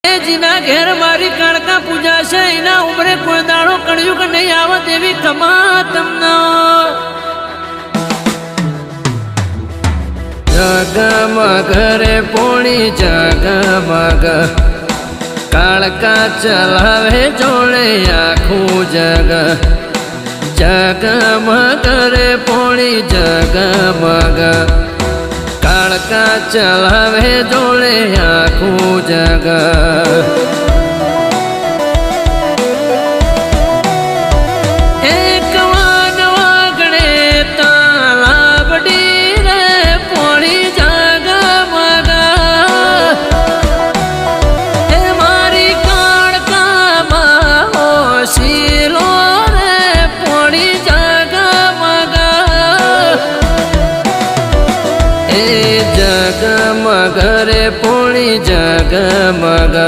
જીના ઘેર મારી કાળકા પૂજા છે એના ઉમરે કોઈ દાડો કળિયુગ નહીં આવત એવી કમા તમને જગમગ રે પોણી જગમગ કાળકા ચલાવે જોડે આખું જગ જગમગ રે પોણી જગમગ કાળકા ચલાવે જોડે આખું જગ એક વાન વાગડે તાલાબડી રે પોણી જગમગ એ મારી કાળકામાં હોશીલો રે પોણી જગમગ એ જગમગ રે પોણી જગમગ